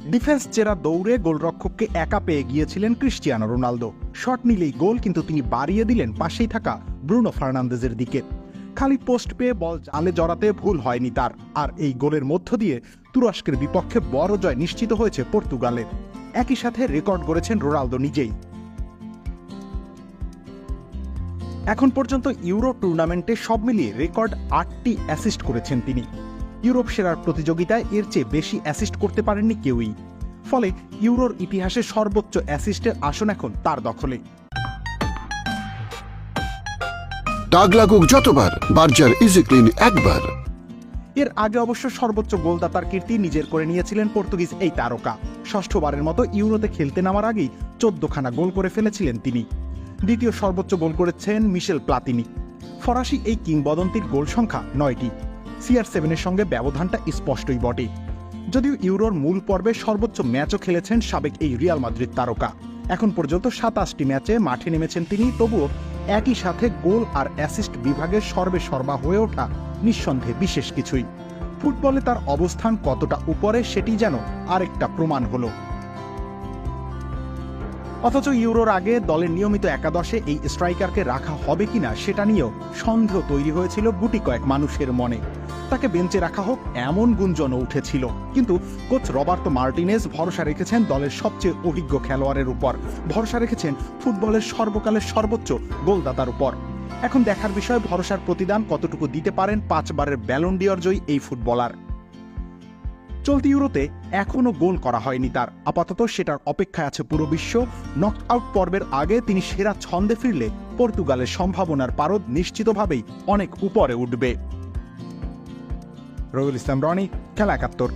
Defence চেরা দৌড়ে গোলরক্ষককে একা পেয়ে গিয়েছিলেন ক্রিস্টিয়ানো রোনালদো। শট নিলেই গোল, কিন্তু তিনি বাড়িয়ে দিলেন পাশেই থাকা ব্রুনো ফার্নান্দেজের দিকে। খালি পোস্ট পেয়ে বল জালে জড়াতে ভুল হয়নি তার। আর এই গোলের মধ্য দিয়ে তুরস্কের বিপক্ষে বড় জয় নিশ্চিত হয়েছে পর্তুগালের। একই সাথে রেকর্ড গড়েছেন রোনালদো নিজেই। এখন পর্যন্ত ইউরো টুর্নামেন্টে সব মিলিয়ে রেকর্ড 8টি অ্যাসিস্ট করেছেন তিনি। ইউরোপ সেরার প্রতিযোগিতায় এর চেয়ে বেশি অ্যাসিস্ট করতে পারেননি কেউই। ফলে ইউরোর ইতিহাসে সর্বোচ্চ অ্যাসিস্টের আসন এখন তার দখলে। দাগ লাগুক যতবার, বার্জার ইজি ক্লিন একবার। এর আগে অবশ্য সর্বোচ্চ গোলদাতার কীর্তি নিজের করে নিয়েছিলেন পর্তুগিজ এই তারকা। ষষ্ঠবারের মতো ইউরোতে খেলতে নামার আগেই 14খানা গোল করে ফেলেছিলেন তিনি। দ্বিতীয় সর্বোচ্চ গোল করেছেন মিশেল প্লাতিনি। ফরাসি এই কিংবদন্তির গোল সংখ্যা 9টি। CR7-এর সঙ্গে ব্যবধানটা স্পষ্টই বটে। যদিও ইউরোর মূল পর্বে সর্বোচ্চ ম্যাচও খেলেছেন সাবেক এই রিয়াল মাদ্রিদ তারকা। এখন পর্যন্ত 27টি ম্যাচে মাঠে নেমেছেন তিনি। তবুও একই সাথে গোল আর অ্যাসিস্ট বিভাগের সর্বা হয়ে ওঠা নিঃসন্দেহে বিশেষ কিছুই। ফুটবলে তার অবস্থান কতটা উপরে সেটি যেন আরেকটা প্রমাণ হলো। অথচ ইউরোর আগে দলের নিয়মিত একাদশে এই স্ট্রাইকারকে রাখা হবে কিনা সেটা নিয়েও সন্দেহ তৈরি হয়েছিল গুটি কয়েক মানুষের মনে। তাকে বেঞ্চে রাখা হোক এমন গুঞ্জনও উঠেছিল। কিন্তু কোচ রবার্তো মার্টিনেজ ভরসা রেখেছেন দলের সবচেয়ে অভিজ্ঞ খেলোয়াড়ের উপর, ভরসা রেখেছেন ফুটবলের সর্বকালের সর্বোচ্চ গোলদাতার উপর। এখন দেখার বিষয় ভরসার প্রতিদান কতটুকু দিতে পারেন 5 বারের ব্যালন ডি'অর জয়ী এই ফুটবলার। চলতি ইউরোতে এখনও গোল করা হয়নি তার। আপাতত সেটার অপেক্ষায় আছে পুরো বিশ্ব। নক আউট পর্বের আগে তিনি সেরা ছন্দে ফিরলে পর্তুগালের সম্ভাবনার পারদ নিশ্চিতভাবেই অনেক উপরে উঠবে। রবিউল ইসলাম রনি, খেলা 71।